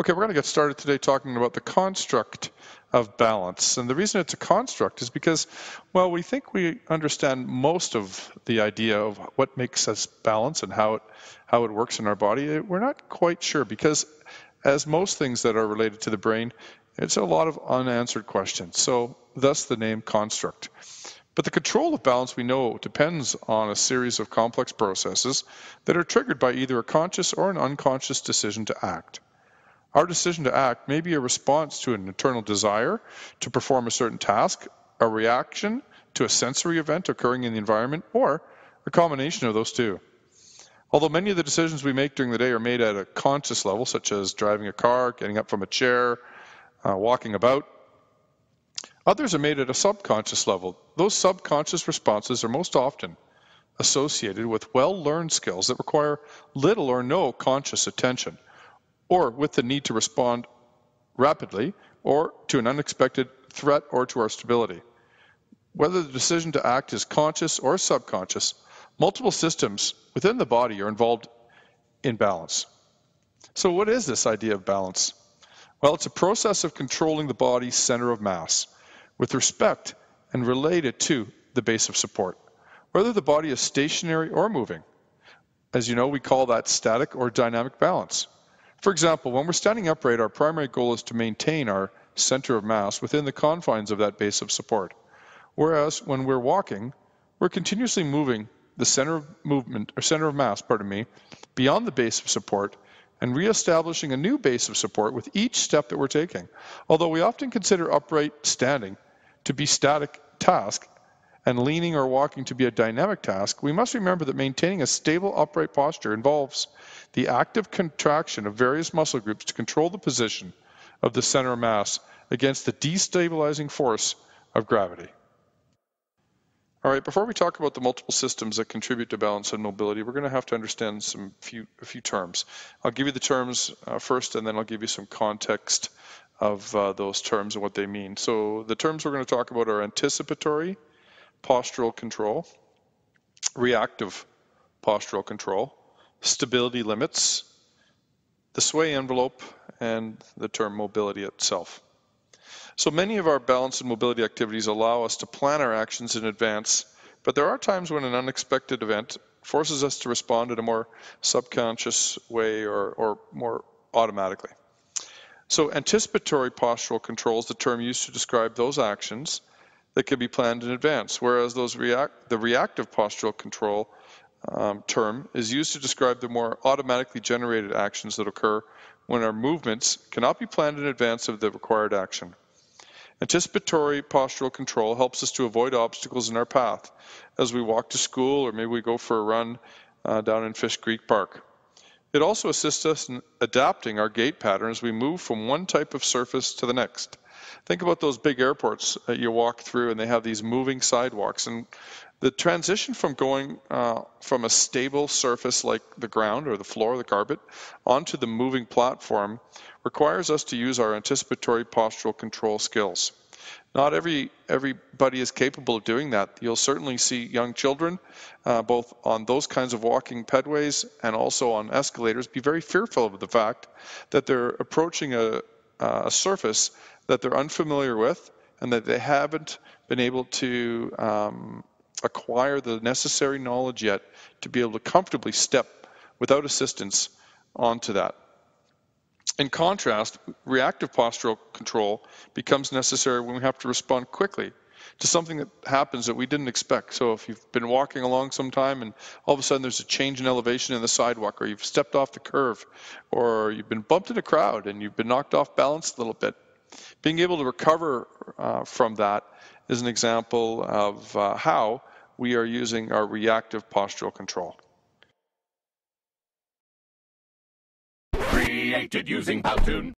Okay, we're going to get started today talking about the construct of balance. And the reason it's a construct is because, well, we think we understand most of the idea of what makes us balance and how it works in our body. We're not quite sure because, as most things that are related to the brain, it's a lot of unanswered questions. So thus the name construct. But the control of balance, we know, depends on a series of complex processes that are triggered by either a conscious or an unconscious decision to act. Our decision to act may be a response to an internal desire to perform a certain task, a reaction to a sensory event occurring in the environment, or a combination of those two. Although many of the decisions we make during the day are made at a conscious level, such as driving a car, getting up from a chair, walking about, others are made at a subconscious level. Those subconscious responses are most often associated with well-learned skills that require little or no conscious attention, or with the need to respond rapidly or to an unexpected threat or to our stability. Whether the decision to act is conscious or subconscious, multiple systems within the body are involved in balance. So what is this idea of balance? Well, it's a process of controlling the body's center of mass with respect and related to the base of support, whether the body is stationary or moving. As you know, we call that static or dynamic balance. For example, when we're standing upright, our primary goal is to maintain our center of mass within the confines of that base of support. Whereas when we're walking, we're continuously moving the center of mass, beyond the base of support and reestablishing a new base of support with each step that we're taking. Although we often consider upright standing to be static task and leaning or walking to be a dynamic task, we must remember that maintaining a stable upright posture involves the active contraction of various muscle groups to control the position of the center of mass against the destabilizing force of gravity. All right, before we talk about the multiple systems that contribute to balance and mobility, we're going to have to understand a few terms. I'll give you the terms first, and then I'll give you some context of those terms and what they mean. So the terms we're going to talk about are anticipatory postural control, reactive postural control, stability limits, the sway envelope, and the term mobility itself. So many of our balance and mobility activities allow us to plan our actions in advance, but there are times when an unexpected event forces us to respond in a more subconscious way or more automatically. So anticipatory postural control is the term used to describe those actions that can be planned in advance, whereas the reactive postural control term is used to describe the more automatically generated actions that occur when our movements cannot be planned in advance of the required action. Anticipatory postural control helps us to avoid obstacles in our path as we walk to school or maybe we go for a run down in Fish Creek Park. It also assists us in adapting our gait pattern as we move from one type of surface to the next. Think about those big airports that you walk through and they have these moving sidewalks, and the transition from going from a stable surface like the ground or the floor or the carpet onto the moving platform requires us to use our anticipatory postural control skills. Not everybody is capable of doing that. You'll certainly see young children, both on those kinds of walking pedways and also on escalators, be very fearful of the fact that they're approaching a surface that they're unfamiliar with and that they haven't been able to acquire the necessary knowledge yet to be able to comfortably step without assistance onto that. In contrast, reactive postural control becomes necessary when we have to respond quickly to something that happens that we didn't expect. So if you've been walking along some time and all of a sudden there's a change in elevation in the sidewalk, or you've stepped off the curve, or you've been bumped in a crowd and you've been knocked off balance a little bit, being able to recover from that is an example of how we are using our reactive postural control. Created using Powtoon.